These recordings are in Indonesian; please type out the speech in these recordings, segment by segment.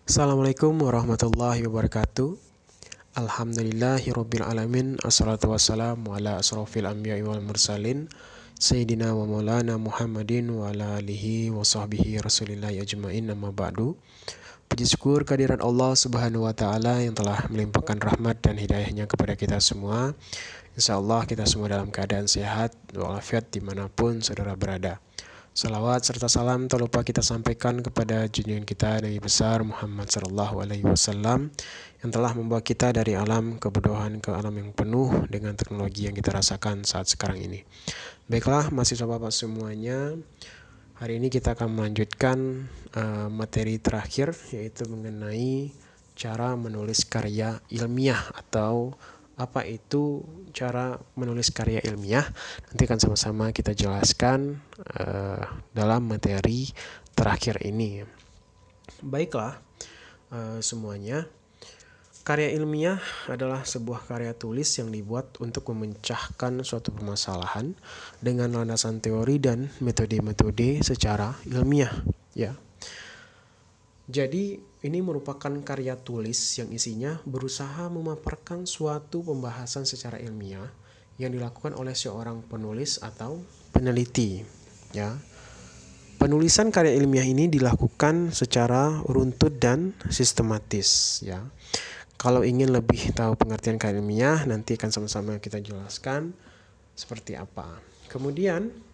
Assalamualaikum warahmatullahi wabarakatuh. Alhamdulillahirabbil alamin. Assalatu wassalamu ala asrofil anbiya'i wal mursalin Sayyidina wa maulana Muhammadin wa ala alihi wa sahbihi rasulillahi ajma'in, amma ba'du. Puji syukur kehadiran Allah subhanahu wa ta'ala yang telah melimpahkan rahmat dan hidayahnya kepada kita semua. InsyaAllah kita semua dalam keadaan sehat walafiat dimanapun saudara berada. Salawat serta salam tak lupa kita sampaikan kepada junjungan kita Nabi besar Muhammad sallallahu alaihi wasallam yang telah membawa kita dari alam kebodohan ke alam yang penuh dengan teknologi yang kita rasakan saat sekarang ini. Baiklah mahasiswa Bapak semuanya, hari ini kita akan melanjutkan materi terakhir, yaitu mengenai cara menulis karya ilmiah atau apa itu cara menulis karya ilmiah. Nanti akan sama-sama kita jelaskan dalam materi terakhir ini. Baiklah semuanya, karya ilmiah adalah sebuah karya tulis yang dibuat untuk memecahkan suatu permasalahan dengan landasan teori dan metode-metode secara ilmiah, ya. Jadi ini merupakan karya tulis yang isinya berusaha memaparkan suatu pembahasan secara ilmiah yang dilakukan oleh seorang penulis atau peneliti, ya. Penulisan karya ilmiah ini dilakukan secara runtut dan sistematis, ya. Kalau ingin lebih tahu pengertian karya ilmiah, nanti akan sama-sama kita jelaskan seperti apa. Kemudian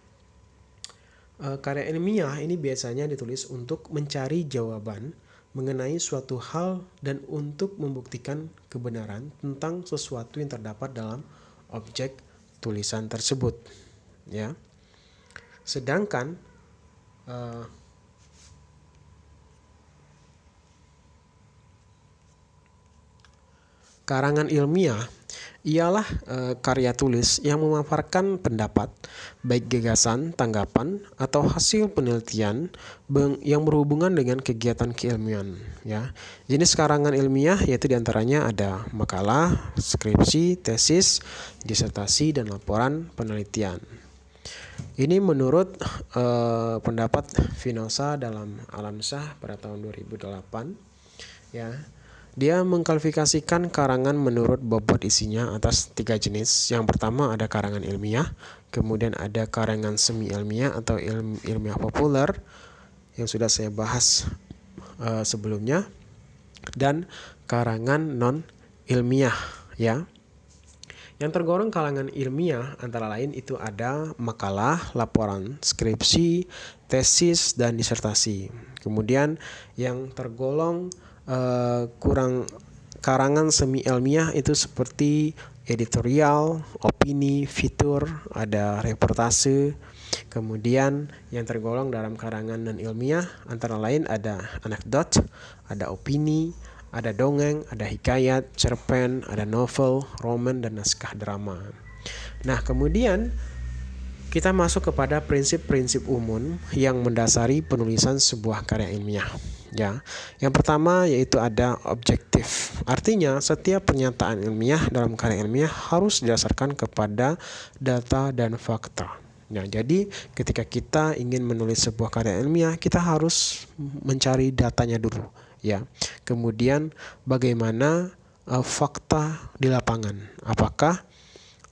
karya ilmiah ini biasanya ditulis untuk mencari jawaban mengenai suatu hal dan untuk membuktikan kebenaran tentang sesuatu yang terdapat dalam objek tulisan tersebut, ya. Sedangkan karangan ilmiah ialah karya tulis yang memaparkan pendapat, baik gagasan, tanggapan, atau hasil penelitian yang berhubungan dengan kegiatan keilmuan, ya. Jenis karangan ilmiah yaitu diantaranya ada makalah, skripsi, tesis, disertasi, dan laporan penelitian. Ini menurut pendapat Finosa dalam Al-Ansah pada tahun 2008, ya. Dia mengklasifikasikan karangan menurut bobot isinya atas 3 jenis. Yang pertama ada karangan ilmiah, kemudian ada karangan semi ilmiah atau ilmiah populer yang sudah saya bahas sebelumnya, dan karangan non ilmiah, ya. Yang tergolong kalangan ilmiah antara lain itu ada makalah, laporan, skripsi, tesis, dan disertasi. Kemudian yang tergolong karangan semi ilmiah itu seperti editorial, opini, fitur, ada reportase. Kemudian yang tergolong dalam karangan non ilmiah antara lain ada anekdot, ada opini, ada dongeng, ada hikayat, cerpen, ada novel, roman, dan naskah drama. Nah, kemudian kita masuk kepada prinsip-prinsip umum yang mendasari penulisan sebuah karya ilmiah, ya. Yang pertama yaitu ada objektif. Artinya setiap pernyataan ilmiah dalam karya ilmiah harus didasarkan kepada data dan fakta. Nah, jadi ketika kita ingin menulis sebuah karya ilmiah, kita harus mencari datanya dulu, ya. Kemudian bagaimana fakta di lapangan? Apakah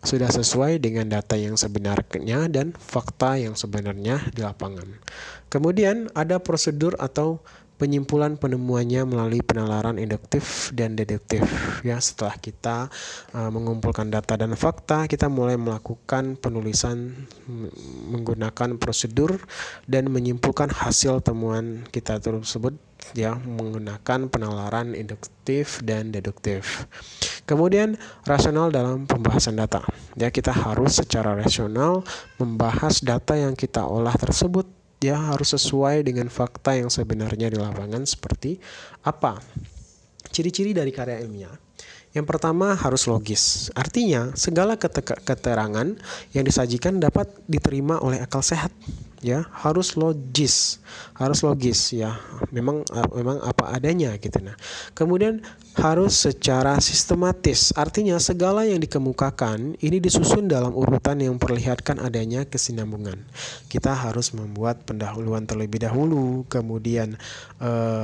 sudah sesuai dengan data yang sebenarnya dan fakta yang sebenarnya di lapangan. Kemudian ada prosedur atau penyimpulan penemuannya melalui penalaran induktif dan deduktif, ya. Setelah kita mengumpulkan data dan fakta, kita mulai melakukan penulisan menggunakan prosedur dan menyimpulkan hasil temuan kita tersebut, ya, menggunakan penalaran induktif dan deduktif. Kemudian rasional dalam pembahasan data, ya. Kita harus secara rasional membahas data yang kita olah tersebut, ya, harus sesuai dengan fakta yang sebenarnya di lapangan seperti apa. Ciri-ciri dari karya ilmiah Yang pertama harus logis. Artinya segala keterangan yang disajikan dapat diterima oleh akal sehat. Ya, harus logis ya. Memang apa adanya gitu. Nah, kemudian harus secara sistematis. Artinya segala yang dikemukakan ini disusun dalam urutan yang memperlihatkan adanya kesinambungan. Kita harus membuat pendahuluan terlebih dahulu, kemudian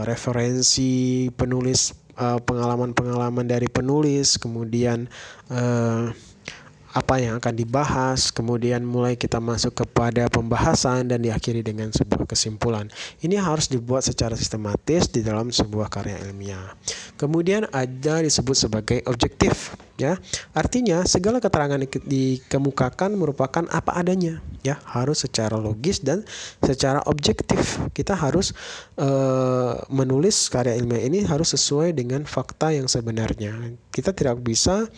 referensi penulis, pengalaman-pengalaman dari penulis, kemudian apa yang akan dibahas, kemudian mulai kita masuk kepada pembahasan dan diakhiri dengan sebuah kesimpulan. Ini harus dibuat secara sistematis di dalam sebuah karya ilmiah. Kemudian ada disebut sebagai objektif, ya. Artinya segala keterangan yang dikemukakan merupakan apa adanya, ya, harus secara logis dan secara objektif. Kita harus menulis karya ilmiah ini harus sesuai dengan fakta yang sebenarnya. Kita tidak bisa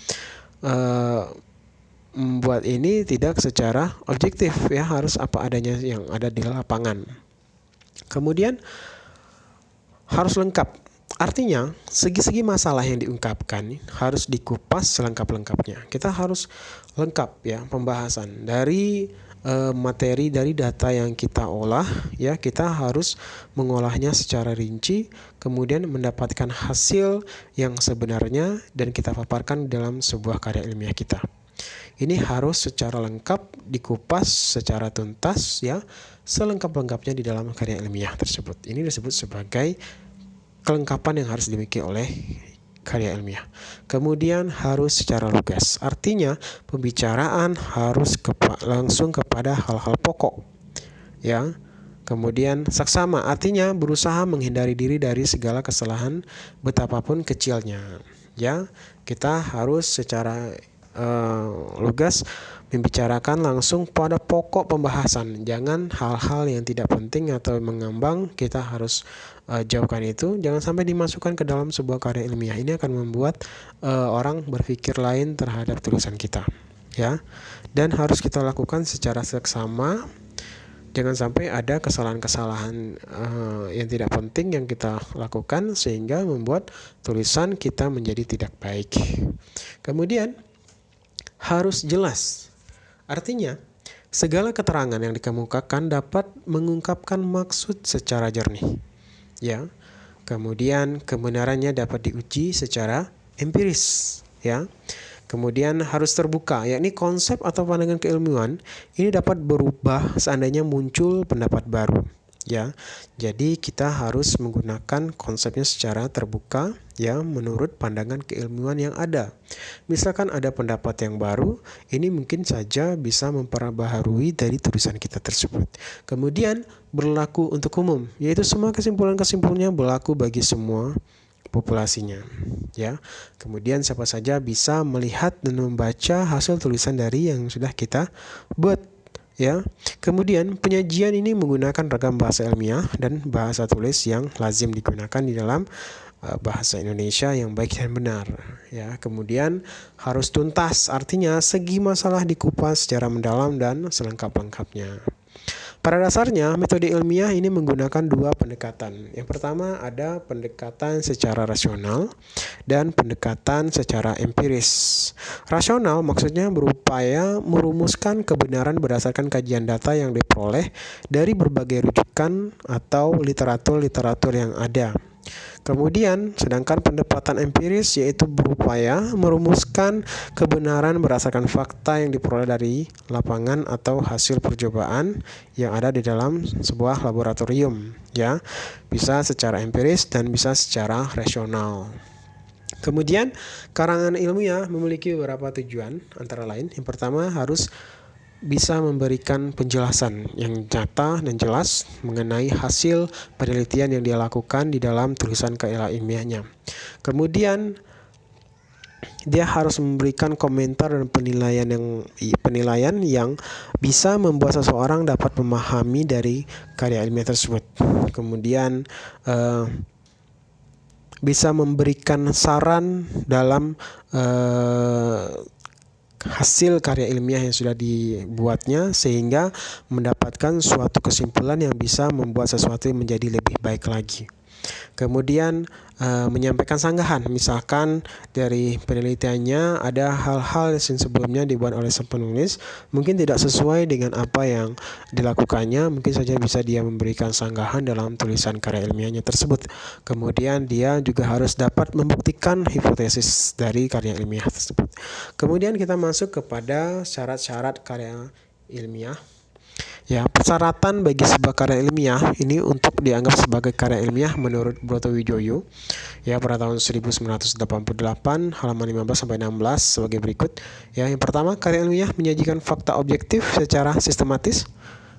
membuat ini tidak secara objektif, ya, harus apa adanya yang ada di lapangan. Kemudian harus lengkap. Artinya segi-segi masalah yang diungkapkan harus dikupas selengkap-lengkapnya. Kita harus lengkap, ya, pembahasan dari materi dari data yang kita olah, ya, kita harus mengolahnya secara rinci, kemudian mendapatkan hasil yang sebenarnya dan kita paparkan dalam sebuah karya ilmiah kita. Ini harus secara lengkap dikupas secara tuntas, ya, selengkap-lengkapnya di dalam karya ilmiah tersebut. Ini disebut sebagai kelengkapan yang harus dimiliki oleh karya ilmiah. Kemudian harus secara lugas. Artinya pembicaraan harus langsung kepada hal-hal pokok, ya. Kemudian saksama, artinya berusaha menghindari diri dari segala kesalahan betapapun kecilnya, ya. Kita harus secara lugas membicarakan langsung pada pokok pembahasan. Jangan hal-hal yang tidak penting atau mengambang, kita harus jauhkan itu. Jangan sampai dimasukkan ke dalam sebuah karya ilmiah. Ini akan membuat orang berpikir lain terhadap tulisan kita, ya. Dan harus kita lakukan secara seksama. Jangan sampai ada kesalahan-kesalahan yang tidak penting yang kita lakukan sehingga membuat tulisan kita menjadi tidak baik. Kemudian harus jelas. Artinya, segala keterangan yang dikemukakan dapat mengungkapkan maksud secara jernih, ya. Kemudian kebenarannya dapat diuji secara empiris, ya. Kemudian harus terbuka, yakni konsep atau pandangan keilmuan ini dapat berubah seandainya muncul pendapat baru, ya. Jadi kita harus menggunakan konsepnya secara terbuka, ya, menurut pandangan keilmuan yang ada. Misalkan ada pendapat yang baru, ini mungkin saja bisa memperbaharui dari tulisan kita tersebut. Kemudian berlaku untuk umum, yaitu semua kesimpulan-kesimpulannya berlaku bagi semua populasinya, ya. Kemudian siapa saja bisa melihat dan membaca hasil tulisan dari yang sudah kita buat, ya. Kemudian penyajian ini menggunakan ragam bahasa ilmiah dan bahasa tulis yang lazim digunakan di dalam bahasa Indonesia yang baik dan benar, ya. Kemudian harus tuntas, artinya segi masalah dikupas secara mendalam dan selengkap-lengkapnya. Pada dasarnya, metode ilmiah ini menggunakan dua pendekatan. Yang pertama ada pendekatan secara rasional dan pendekatan secara empiris. Rasional maksudnya berupaya merumuskan kebenaran berdasarkan kajian data yang diperoleh dari berbagai rujukan atau literatur-literatur yang ada. Kemudian, sedangkan pendekatan empiris yaitu berupaya merumuskan kebenaran berdasarkan fakta yang diperoleh dari lapangan atau hasil percobaan yang ada di dalam sebuah laboratorium, ya. Bisa secara empiris dan bisa secara rasional. Kemudian, karangan ilmiah memiliki beberapa tujuan, antara lain yang pertama harus bisa memberikan penjelasan yang nyata dan jelas mengenai hasil penelitian yang dia lakukan di dalam tulisan karya ilmiahnya. Kemudian dia harus memberikan komentar dan penilaian yang bisa membuat seseorang dapat memahami dari karya ilmiah tersebut. Kemudian bisa memberikan saran dalam hasil karya ilmiah yang sudah dibuatnya sehingga mendapatkan suatu kesimpulan yang bisa membuat sesuatu menjadi lebih baik lagi. Kemudian menyampaikan sanggahan, misalkan dari penelitiannya ada hal-hal yang sebelumnya dibuat oleh sang penulis mungkin tidak sesuai dengan apa yang dilakukannya, mungkin saja bisa dia memberikan sanggahan dalam tulisan karya ilmiahnya tersebut. Kemudian dia juga harus dapat membuktikan hipotesis dari karya ilmiah tersebut. Kemudian kita masuk kepada syarat-syarat karya ilmiah. Ya, persyaratan bagi sebuah karya ilmiah ini untuk dianggap sebagai karya ilmiah menurut Broto Wijoyo ya pada tahun 1988 halaman 15 sampai 16 sebagai berikut. Ya, yang pertama, karya ilmiah menyajikan fakta objektif secara sistematis.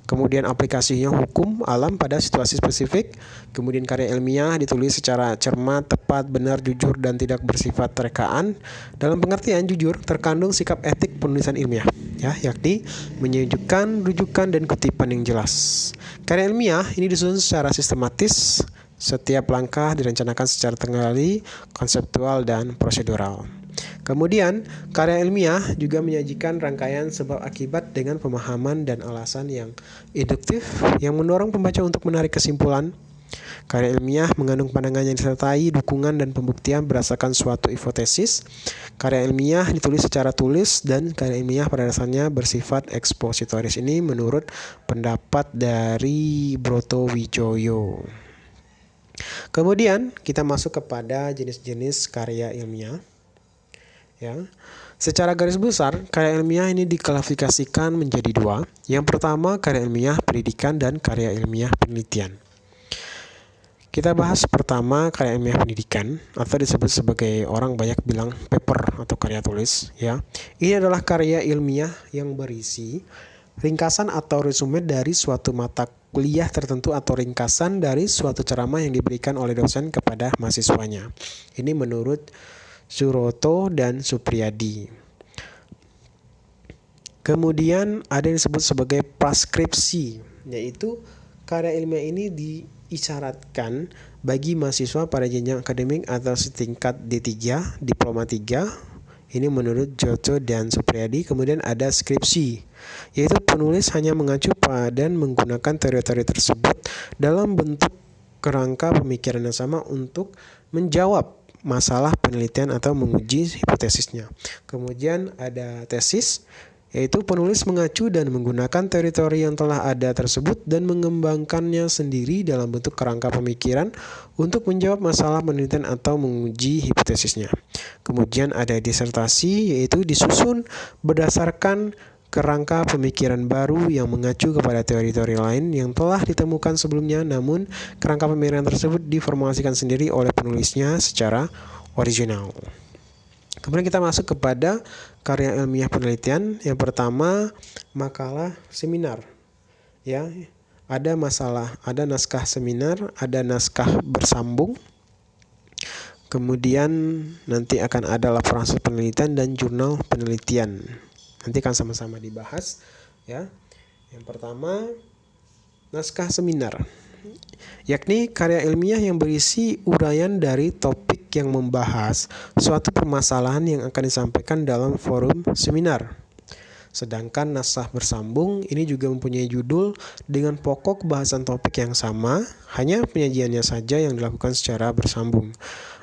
Kemudian aplikasinya hukum alam pada situasi spesifik. Kemudian karya ilmiah ditulis secara cermat, tepat, benar, jujur, dan tidak bersifat rekaan. Dalam pengertian jujur terkandung sikap etik penulisan ilmiah, ya, yakni menunjukkan rujukan dan kutipan yang jelas. Karya ilmiah ini disusun secara sistematis. Setiap langkah direncanakan secara terkendali, konseptual, dan prosedural. Kemudian, karya ilmiah juga menyajikan rangkaian sebab akibat dengan pemahaman dan alasan yang induktif yang mendorong pembaca untuk menarik kesimpulan. Karya ilmiah mengandung pandangan yang disertai dukungan dan pembuktian berdasarkan suatu hipotesis. Karya ilmiah ditulis secara tulis dan karya ilmiah pada dasarnya bersifat ekspositoris. Ini menurut pendapat dari Broto Wijoyo. Kemudian kita masuk kepada jenis-jenis karya ilmiah. Ya. Secara garis besar, karya ilmiah ini diklasifikasikan menjadi dua. Yang pertama, karya ilmiah pendidikan dan karya ilmiah penelitian. Kita bahas pertama karya ilmiah pendidikan atau disebut sebagai orang banyak bilang paper atau karya tulis. Ya, ini adalah karya ilmiah yang berisi ringkasan atau resume dari suatu mata kuliah tertentu atau ringkasan dari suatu ceramah yang diberikan oleh dosen kepada mahasiswanya. Ini menurut Suroto dan Supriyadi. Kemudian ada yang disebut sebagai praskripsi, yaitu karya ilmiah ini diisyaratkan bagi mahasiswa pada jenjang akademik atau setingkat D3, diploma 3. Ini menurut Joto dan Supriyadi. Kemudian ada skripsi, yaitu penulis hanya mengacu pada dan menggunakan teori-teori tersebut dalam bentuk kerangka pemikiran yang sama untuk menjawab masalah penelitian atau menguji hipotesisnya. Kemudian ada tesis, yaitu penulis mengacu dan menggunakan teori-teori yang telah ada tersebut dan mengembangkannya sendiri dalam bentuk kerangka pemikiran untuk menjawab masalah penelitian atau menguji hipotesisnya. Kemudian ada disertasi, yaitu disusun berdasarkan kerangka pemikiran baru yang mengacu kepada teori-teori lain yang telah ditemukan sebelumnya, namun kerangka pemikiran tersebut diformulasikan sendiri oleh penulisnya secara original. Kemudian kita masuk kepada karya ilmiah penelitian. Yang pertama, makalah seminar. Ya, ada naskah seminar, ada naskah bersambung. Kemudian nanti akan ada laporan hasil penelitian dan jurnal penelitian. Nanti akan sama-sama dibahas, ya. Yang pertama, naskah seminar, yakni karya ilmiah yang berisi uraian dari topik yang membahas suatu permasalahan yang akan disampaikan dalam forum seminar. Sedangkan naskah bersambung ini juga mempunyai judul dengan pokok bahasan topik yang sama, hanya penyajiannya saja yang dilakukan secara bersambung.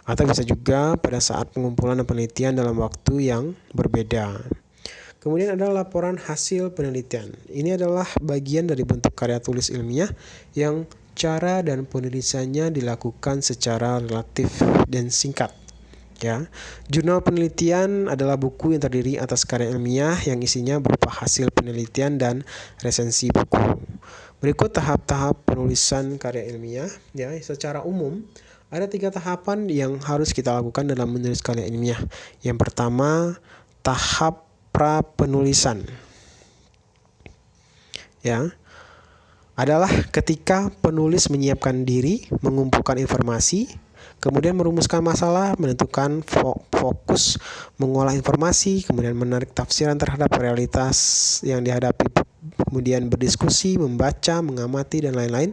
Atau bisa juga pada saat pengumpulan dan penelitian dalam waktu yang berbeda. Kemudian ada laporan hasil penelitian. Ini adalah bagian dari bentuk karya tulis ilmiah yang cara dan penulisannya dilakukan secara relatif dan singkat. Ya, jurnal penelitian adalah buku yang terdiri atas karya ilmiah yang isinya berupa hasil penelitian dan resensi buku. Berikut tahap-tahap penulisan karya ilmiah. Ya, secara umum ada 3 tahapan yang harus kita lakukan dalam menulis karya ilmiah. Yang pertama, tahap pra-penulisan, ya, adalah ketika penulis menyiapkan diri, mengumpulkan informasi, kemudian merumuskan masalah, menentukan fokus, mengolah informasi, kemudian menarik tafsiran terhadap realitas yang dihadapi, kemudian berdiskusi, membaca, mengamati, dan lain-lain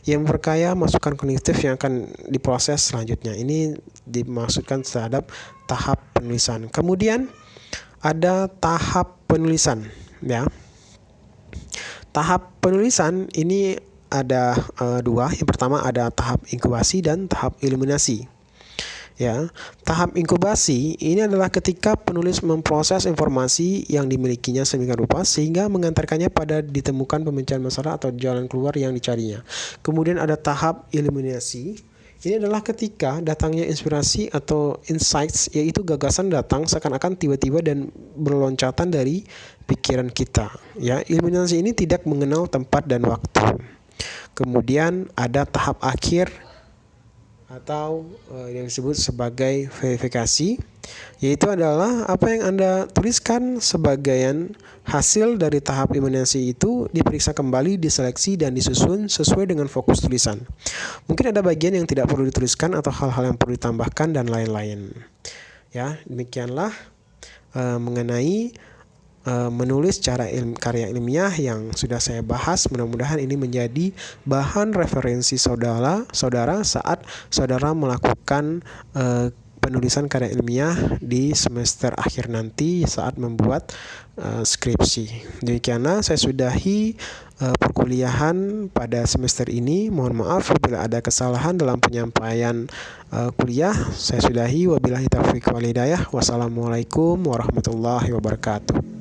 yang memperkaya masukan kognitif yang akan diproses selanjutnya. Ini dimaksudkan terhadap tahap penulisan. Kemudian ada tahap penulisan, ya. Tahap penulisan ini ada dua. Yang pertama ada tahap inkubasi dan tahap eliminasi. Ya, tahap inkubasi ini adalah ketika penulis memproses informasi yang dimilikinya sedemikian rupa sehingga mengantarkannya pada ditemukan pemecahan masalah atau jalan keluar yang dicarinya. Kemudian ada tahap eliminasi. Ini adalah ketika datangnya inspirasi atau insights, yaitu gagasan datang seakan-akan tiba-tiba dan berloncatan dari pikiran kita. Ya, eliminasi ini tidak mengenal tempat dan waktu. Kemudian ada tahap akhir atau yang disebut sebagai verifikasi, yaitu adalah apa yang Anda tuliskan sebagian hasil dari tahap eliminasi itu diperiksa kembali, diseleksi, dan disusun sesuai dengan fokus tulisan. Mungkin ada bagian yang tidak perlu dituliskan atau hal-hal yang perlu ditambahkan dan lain-lain. Ya, demikianlah mengenai menulis karya ilmiah yang sudah saya bahas. Mudah-mudahan ini menjadi bahan referensi saudara saat saudara melakukan penulisan karya ilmiah di semester akhir nanti saat membuat skripsi. Demikianlah saya sudahi perkuliahan pada semester ini. Mohon maaf apabila ada kesalahan dalam penyampaian kuliah. Saya sudahi. Wabillahi taufiq wal hidayah. Wassalamualaikum warahmatullahi wabarakatuh.